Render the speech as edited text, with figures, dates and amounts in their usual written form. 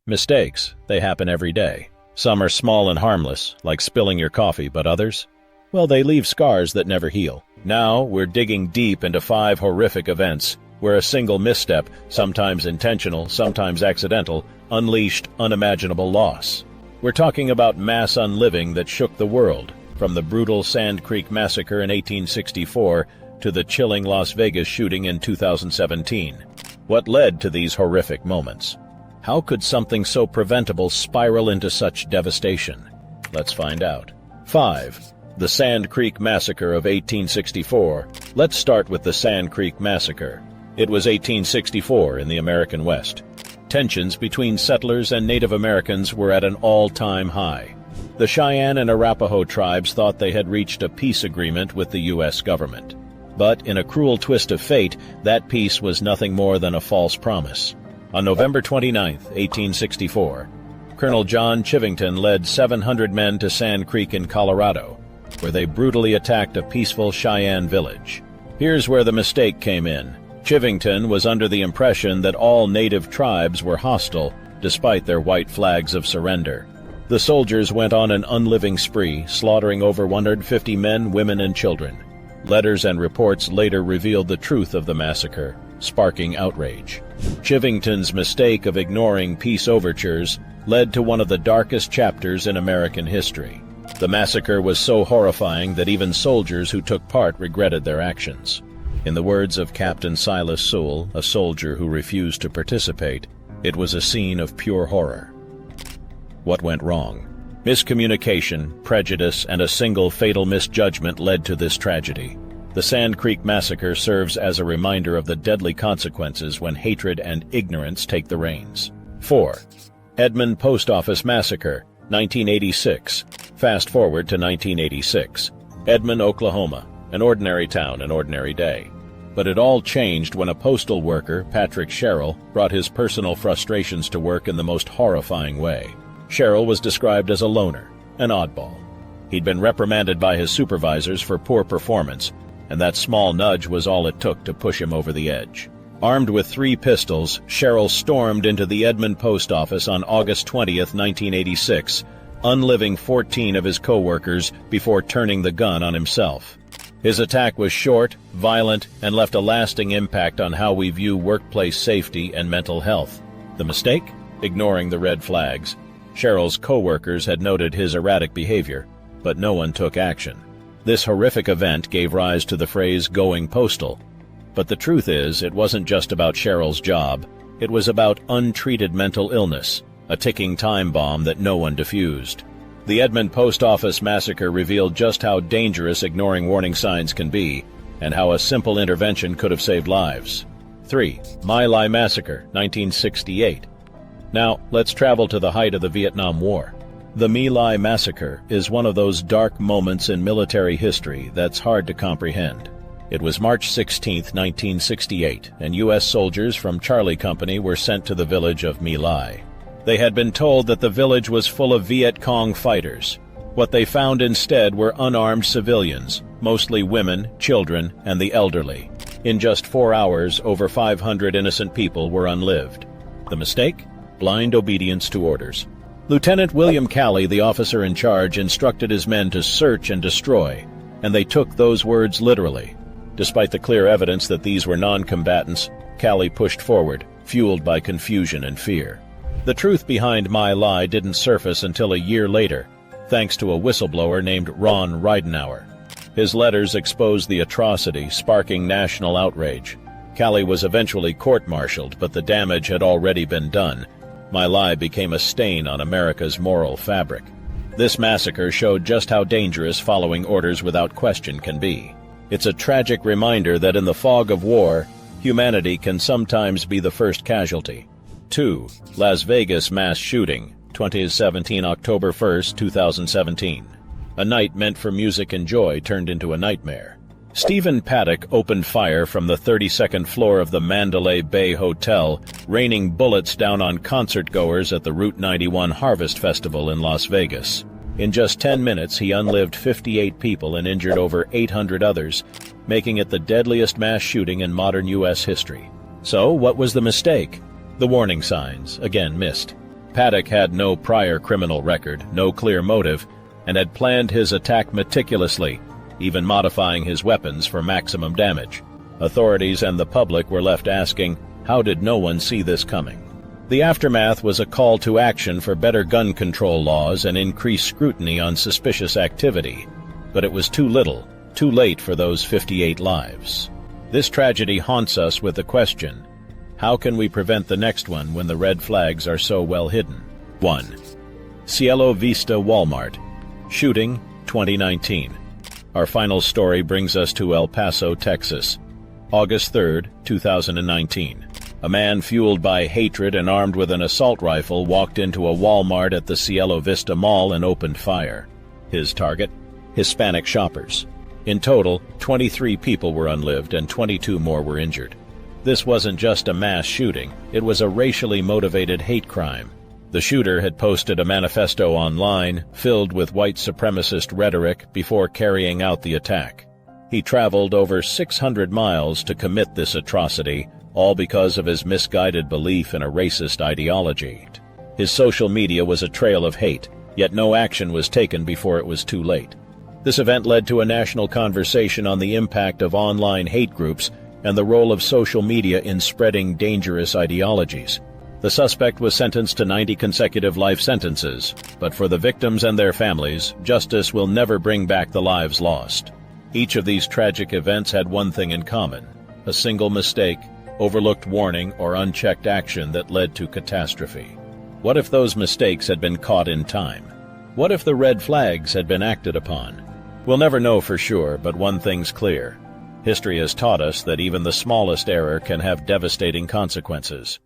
Mistakes, they happen every day. Some are small and harmless, like spilling your coffee, but others? Well, they leave scars that never heal. Now, we're digging deep into 5 horrific events where a single misstep, sometimes intentional, sometimes accidental, unleashed unimaginable loss. We're talking about mass unliving that shook the world, from the brutal Sand Creek Massacre in 1864 to the chilling Las Vegas shooting in 2017. What led to these horrific moments? How could something so preventable spiral into such devastation? Let's find out. 5. The Sand Creek Massacre of 1864. Let's start with the Sand Creek Massacre. It was 1864 in the American West. Tensions between settlers and Native Americans were at an all-time high. The Cheyenne and Arapaho tribes thought they had reached a peace agreement with the U.S. government. But in a cruel twist of fate, that peace was nothing more than a false promise. On November 29, 1864, Colonel John Chivington led 700 men to Sand Creek in Colorado, where they brutally attacked a peaceful Cheyenne village. Here's where the mistake came in. Chivington was under the impression that all native tribes were hostile, despite their white flags of surrender. The soldiers went on an unliving spree, slaughtering over 150 men, women, and children. Letters and reports later revealed the truth of the massacre, sparking outrage. Chivington's mistake of ignoring peace overtures led to one of the darkest chapters in American history. The massacre was so horrifying that even soldiers who took part regretted their actions. In the words of Captain Silas Sewell, a soldier who refused to participate, it was a scene of pure horror. What went wrong? Miscommunication, prejudice, and a single fatal misjudgment led to this tragedy. The Sand Creek Massacre serves as a reminder of the deadly consequences when hatred and ignorance take the reins. 4. Edmund Post Office Massacre, 1986. Fast forward to 1986. Edmund, Oklahoma, an ordinary town, an ordinary day. But it all changed when a postal worker, Patrick Sherrill, brought his personal frustrations to work in the most horrifying way. Sherrill was described as a loner, an oddball. He'd been reprimanded by his supervisors for poor performance, and that small nudge was all it took to push him over the edge. Armed with 3 pistols, Sherrill stormed into the Edmund Post Office on August 20th, 1986, unliving 14 of his co-workers before turning the gun on himself. His attack was short, violent, and left a lasting impact on how we view workplace safety and mental health. The mistake? Ignoring the red flags. Sherrill's co-workers had noted his erratic behavior, but no one took action. This horrific event gave rise to the phrase "going postal." But the truth is, it wasn't just about Sherrill's job. It was about untreated mental illness, a ticking time bomb that no one diffused. The Edmund Post Office Massacre revealed just how dangerous ignoring warning signs can be, and how a simple intervention could have saved lives. 3. My Lai Massacre, 1968. Now, let's travel to the height of the Vietnam War. The My Lai Massacre is one of those dark moments in military history that's hard to comprehend. It was March 16, 1968, and U.S. soldiers from Charlie Company were sent to the village of My Lai. They had been told that the village was full of Viet Cong fighters. What they found instead were unarmed civilians, mostly women, children, and the elderly. In just 4 hours, over 500 innocent people were unlived. The mistake? Blind obedience to orders. Lieutenant William Calley, the officer in charge, instructed his men to search and destroy, and they took those words literally. Despite the clear evidence that these were non-combatants, Calley pushed forward, fueled by confusion and fear. The truth behind My Lai didn't surface until a year later, thanks to a whistleblower named Ron Ridenour. His letters exposed the atrocity, sparking national outrage. Calley was eventually court-martialed, but the damage had already been done. My Lai became a stain on America's moral fabric. This massacre showed just how dangerous following orders without question can be. It's a tragic reminder that in the fog of war, humanity can sometimes be the first casualty. 2. Las Vegas Mass Shooting, 2017 October 1, 2017. A night meant for music and joy turned into a nightmare. Stephen Paddock opened fire from the 32nd floor of the Mandalay Bay Hotel, raining bullets down on concert-goers at the Route 91 Harvest Festival in Las Vegas. In just 10 minutes, he unlived 58 people and injured over 800 others, making it the deadliest mass shooting in modern U.S. history. So, what was the mistake? The warning signs, again, missed. Paddock had no prior criminal record, no clear motive, and had planned his attack meticulously, even modifying his weapons for maximum damage. Authorities and the public were left asking, how did no one see this coming? The aftermath was a call to action for better gun control laws and increased scrutiny on suspicious activity. But it was too little, too late for those 58 lives. This tragedy haunts us with the question, how can we prevent the next one when the red flags are so well hidden? 1. Cielo Vista Walmart. Shooting, 2019. Our final story brings us to El Paso, Texas. August 3, 2019. A man fueled by hatred and armed with an assault rifle walked into a Walmart at the Cielo Vista Mall and opened fire. His target? Hispanic shoppers. In total, 23 people were unlived and 22 more were injured. This wasn't just a mass shooting, it was a racially motivated hate crime. The shooter had posted a manifesto online filled with white supremacist rhetoric before carrying out the attack. He traveled over 600 miles to commit this atrocity, all because of his misguided belief in a racist ideology. His social media was a trail of hate, yet no action was taken before it was too late. This event led to a national conversation on the impact of online hate groups and the role of social media in spreading dangerous ideologies. The suspect was sentenced to 90 consecutive life sentences, but for the victims and their families, justice will never bring back the lives lost. Each of these tragic events had one thing in common: a single mistake, overlooked warning, or unchecked action that led to catastrophe. What if those mistakes had been caught in time? What if the red flags had been acted upon? We'll never know for sure, but one thing's clear. History has taught us that even the smallest error can have devastating consequences.